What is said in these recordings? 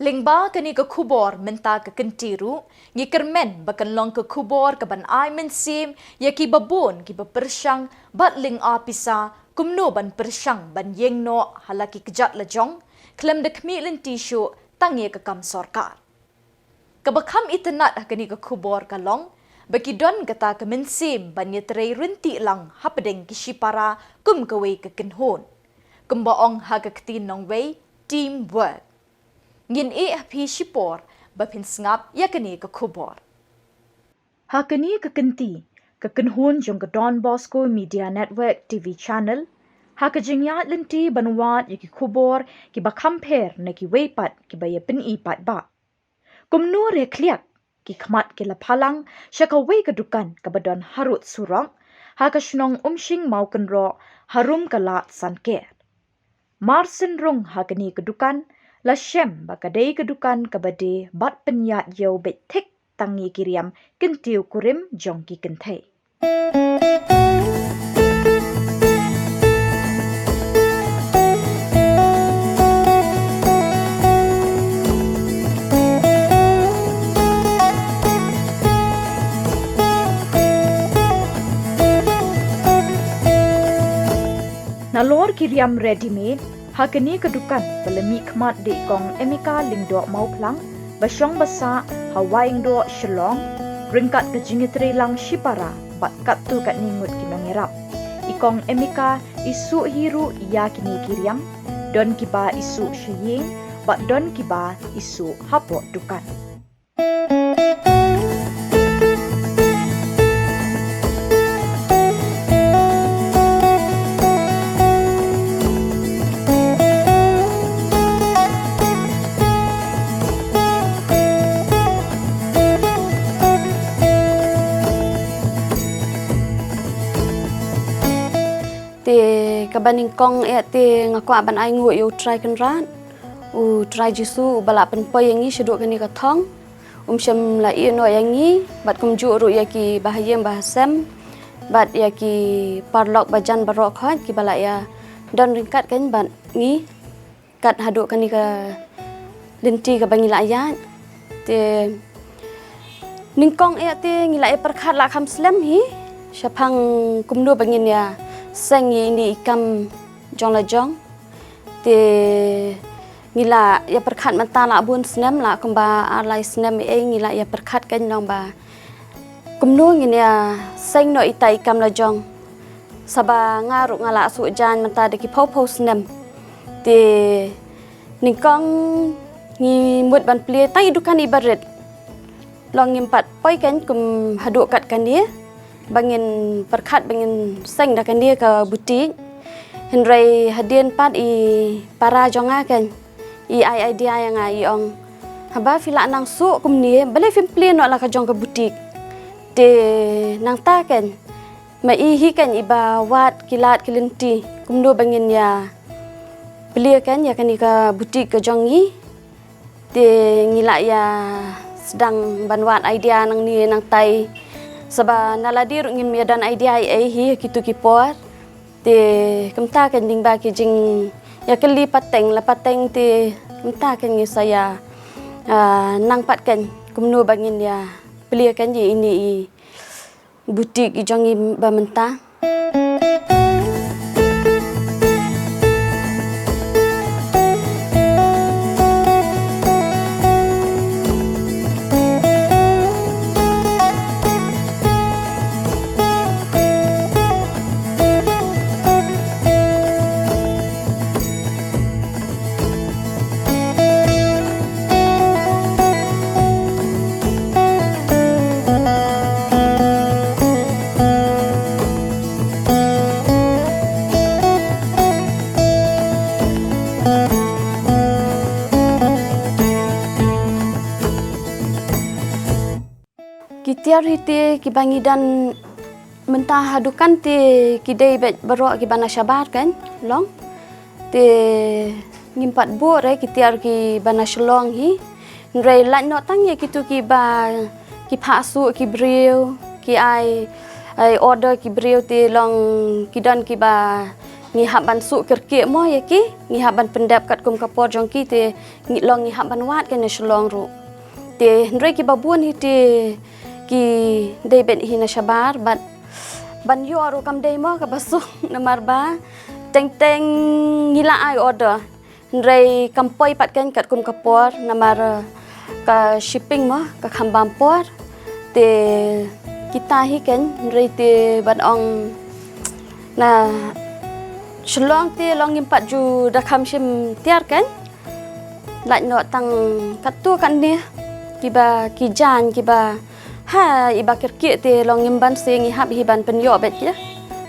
Lingba kani ke Khubor menta ke kentiru, ngi kermen bakan long ke Khubor ke ban ai mensim, ya ki babon ki bepersyang bat ling apisa, kumno ban persyang ban yengno halaki kejat lejong, klem dekmi lentishu tangi ke kam sorkar. Kebakam itenat kani ke Khubor kalong, bagi don kata ke mensim ban yetrei runti lang hapedeng kishipara kum kewe ke kenhon. Kumbaong ha ke ketin nong wei teamwork. Ngin pi shipor bapin sngap yakani ke Khubor. Hakani ke kenti ke kenhun jong ke Donbosco Media Network TV channel. Ha ke jingyat lenti banwat yaki Khubor ki ba kamper na ki weipat ki ba yapin ipat ba. Kumnur ya kliak ki kmat ki lapalang syaka wei kedukan ke badon harut surang. Ha ke shnong umshing mau kenro harum kalat sanker. Marsen rung hakani kedukan la shem bakadei kedukan kabade bat penyat yau betek tangi kiriam kentiu kurim jongki kentai. Nalor kiriam ready made hakani kedukan belemi kmat di kong emika lingdo mau plang basyong basa hawaing do Shillong ringkat ke jingitri lang shipara bat katu kat ningut kinongerap ikong emika isu hiru iya kini kiriam don kiba isu syiying bat don kiba isu hapok dukan. Kabaning kong ngaku aban ai ngu yu try kan rat try jisu balap pen po yang ni seduk kani katong syam la i no yang ni bat kum ju ru yaki bahayem bahasam bat yaki parlok bajan barok khat ki bala ya don ringkat kan bat ni kat haduk kani ka lenti ka bangi la ya te ningkong ngila perkhat la kham slam hi syapang kumdu bangin ya Seng ini ikam jong la jong te ngila ya perkhat mata la bun snam la kamba alai snam ngila ya perkhat kan nong ba kumno ngin ya seng no ita ikam la jong saba ngaru ngala su jan mata de ki pho snam te ningkong ngi mut ban plie tai dukan ibarat long ngimpat poi kan kum haduk kat kan dia bangin perkhat bangin seng dakan dia ke butik henry hadian pat i para jonga kan i idea yang ai ong haba fila nang su kum ni bale fim plin no la ka jong ke butik de nang ta kan ma i hi kan iba wat kilat kilenti kum do bangin ya beli kan ya kan ke butik ke jong ni de ngila ya sedang banwat idea nang ni nang tai Saba naladir ngim dan idea hi kitu kipor te kemta kan ding ba ki jing ya keli pateng la pateng te kemta kan ngi saya nang pat kan kumno bangin ya beli kan ye ini i butik i jongi ba menta Kitiar hiti kibangi dan mentah hadukan ti kidai berok ki bana syabat kan long ti ngimpat bu re kitiar ki bana Shillong hi re lan no tang ye kitu ki ba ki phasu ki briu ki ai order ki briu ti long ki dan ki ba ngihap ban su kerke mo ya ki ngihap ban pendap kat kum kapor jong ki te ngilong ngihap ban wat kan Shillong ru te ndre ki babun hi te ki dei ben hi na shabar ban yo ru kam dei mo ka basu namar ba teng ngila ai order ndre kampoi pat kan kat kum kapor namar ka shipping mo ka khambam por te kita hi kan ndre te ban ong na Shillong te long impat ju da kham shim tiar kan lại nọ tăng cắt tua kan ni kiba kijan kiba ha iba kerki te long imban seng hab hiban penyo bet ya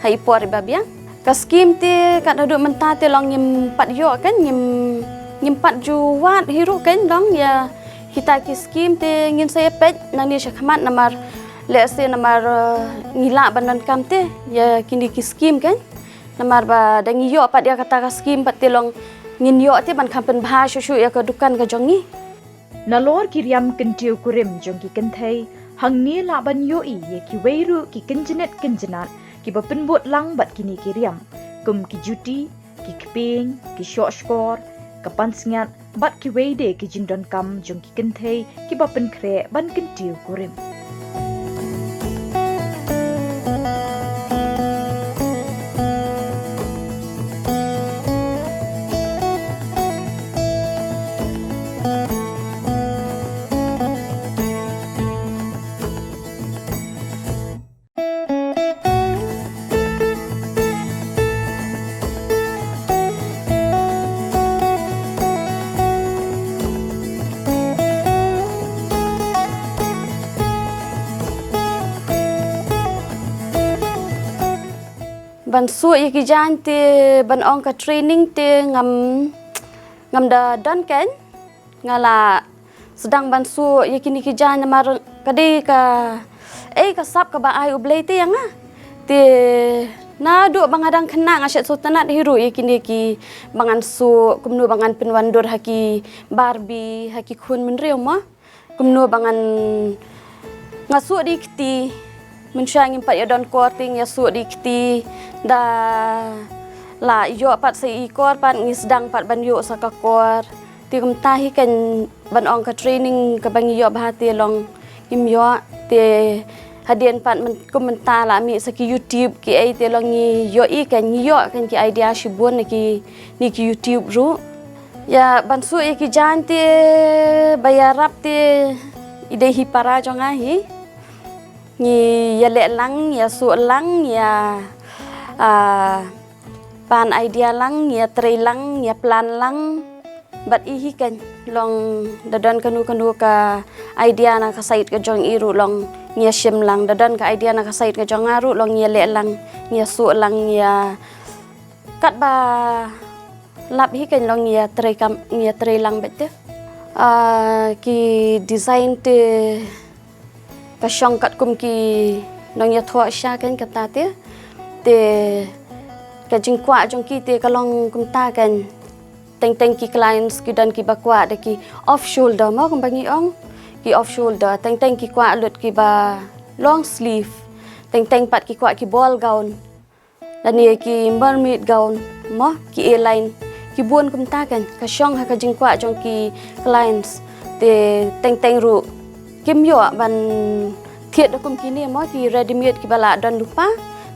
hai por iba biang ka skim te kat adu menta te long impat yo kan impat ju wat hiru kan long ya kita ki skim te ngin saya pet nang ni syakmat namar le se namar ngila banan kam te ya kini ki skim kan namar ba dang yo pat dia kata ka skim pat te long ngin yo te ban kampen bha shu ya ka dukan ka jongi nalor kiriam kentiu kurim jongki kenthei hangni la ban yo I ye ki weiru ki kenjenat ki bapenbot lang bat kini kiriam kum ki juti ki kping ki short score kapan singat bat ki weide ki Pyndonkam jongki kenthei ki bapen kre ban kentiu kurim ban su ye ki jan te ban ong ka training te ngam da don kan ngala sedang ban su ye kini ki jan mar kade ka ka sap ka ba ai ublei te yang te na du bangadang kenang asyat sultanat hiru ye kini ki bangan su kumnu bangan penwandur haki Barbie haki khun menriu ma kumnu bangan ngasu dikti mensyang impat ya don korting ya su dikti da la yo pat sei kor pat ngisdang pat ban yo sakakor ti kum tahi kan ban ong ka training ka bang yo bahati long im yo te hadian pat men komentar la mi saki YouTube ki ai te long ni yo I kan yo kan ki idea shibun ni ki YouTube ru ya ban su ki jan te bayarap te ide hi para jonga hi ni ya le lang ya su lang ya pan idea lang ya tre lang ya plan lang bat ihi kan long dadan kanu ka idea na ka sait ka jong iru long nya shim lang dadan ka idea na ka sait ka jong aru long ya le lang ya su lang ya kat ba lap hi kan long ya tre lang bet ki design te ka shong kat kum ki long ya thwa sha kan kata te ka jingkwa jong ki te kalong kum ta kan teng ki clients ki dan ki bakwa de ki off shoulder mo kum bangi ong ki off shoulder teng ki kwa lut ki ba long sleeve teng pat ki kwa ki ball gown dan ni ki mermaid gown mo ki airline ki buon kum ta kan ka shong ha ka jingkwa jong ki clients te teng ru kim yo ban thiet da kum ki ni mo ki ready made ki bala don lupa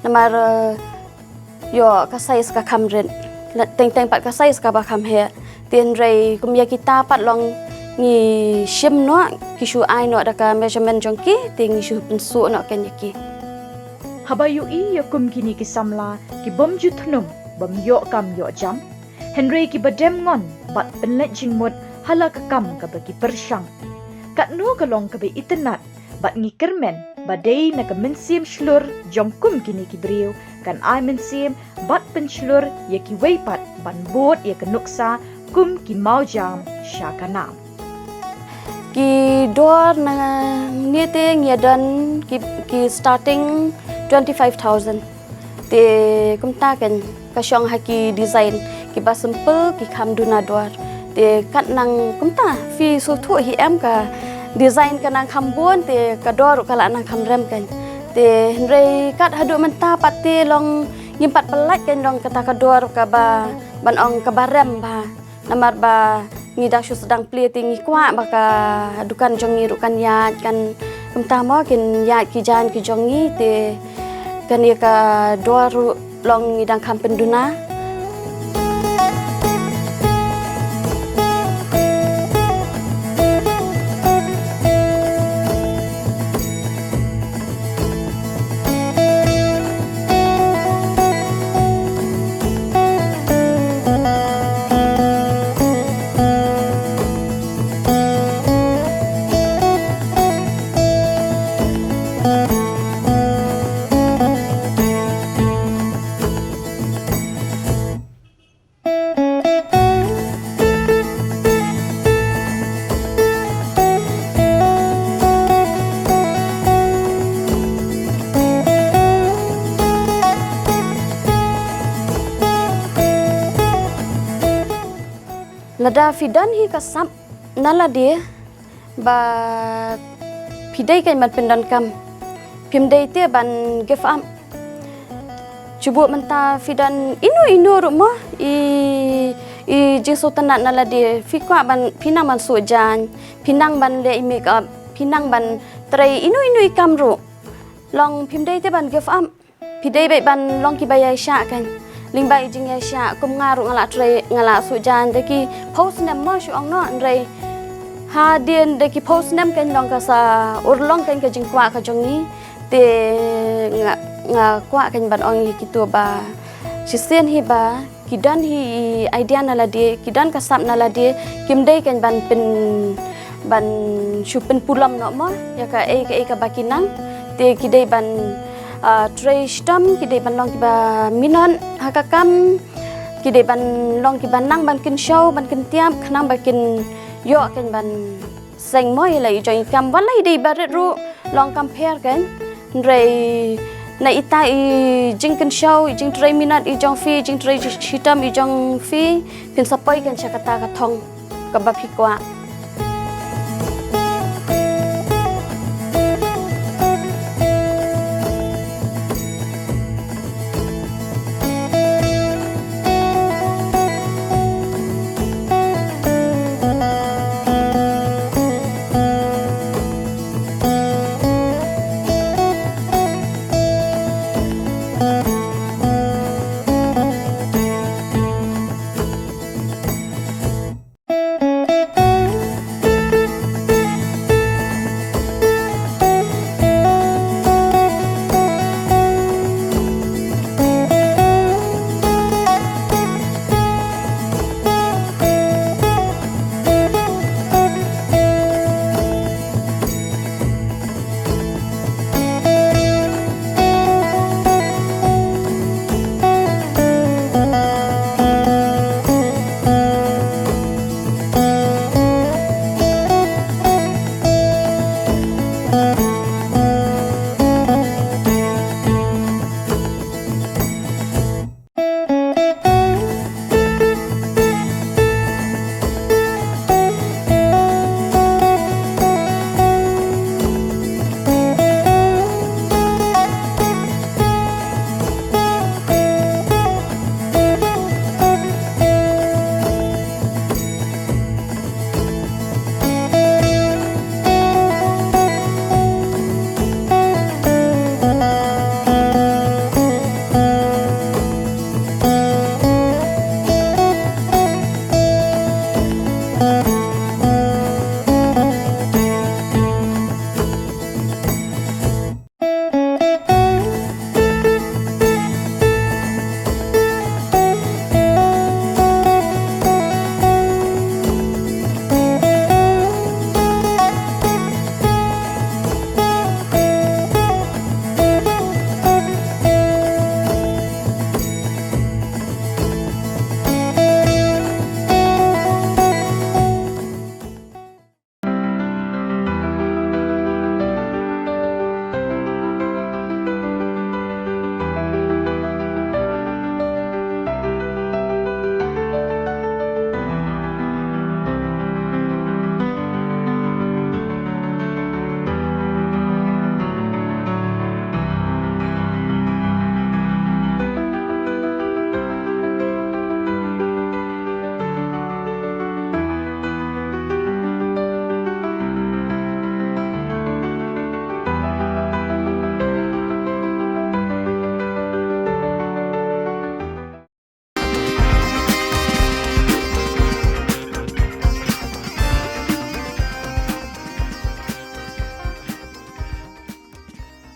namar yo ka size ka kamren teng pat ka size ka ba kam he tien rei kum ya kita pat long ni shim no ki shu ai no da ka measurement jong ki ting shu pensu no ken yaki habayu I ya kum kini ki Samla ki bom ju thnum bom yo kam yo jam Henry ki badem ngon bat penlet jingmut hala ka kam ka bagi persyang kat no ka long ka be itenat bat ngi kermen badai na ka mensim shlur jong kum kini ki briu kan ai mensim bat penslur ya ki weipat ban bot ya ka nuksa kum ki mau jam syakanam ki dor na ni te ngedan ki starting 25,000 te kum ta kan ka shong ha ki design ki ba simple ki kham duna dor te kat nang kum ta fi so thu hi em ka design ka nang khambon te ka dor ka la nang khamrem kan te rei kat hadu menta pat te long nyimpat pelak kan dong kata kedua kaba ban ong kabarem ba namar ba ngidak su sedang pli tingi kwa baka dukan jongi rukan ya kan kemtamo kin ya ki jan ki jongi te kan ya ka dua ru long ngidang kam penduna Lada fidan hi kasap nala dia ba pidai kan ban Pyndonkam pimdai te ban give up cubu menta fidan inu rumah i jingso tanat nala dia fikwa ban pinang ban sujan pinang ban le make up pinang ban tray inu ikam ru long pimdai te ban give up pidai bai ban long ki bayai sha kan lingbai jing ya sha kum ngaru ngala tray ngala sujan deki post nem mo shu ong no nrei ha dien deki post nem kan long ka sa urlong kan ka jing kwa ka jongi te nga kwa kan ban ong kitu ba sisen hi ba kidan hi idea nala de kidan kasap nala de kimdei kan ban pen ban shu pen pulam no mo ya ka ka bakinang te kidei ban tray stem kidei ban long kiba minon hakakam kidei ban long kiba nang ban kin show ban kin tiap khnang ba kin yo kan ban seng moi lai join kam walai dei baret ru long compare kan rei na ita i jing kin show jing tray minot i jong fi jing tray hitam i jong fi pin sapoi kan chakata ka thong ka ba phikwa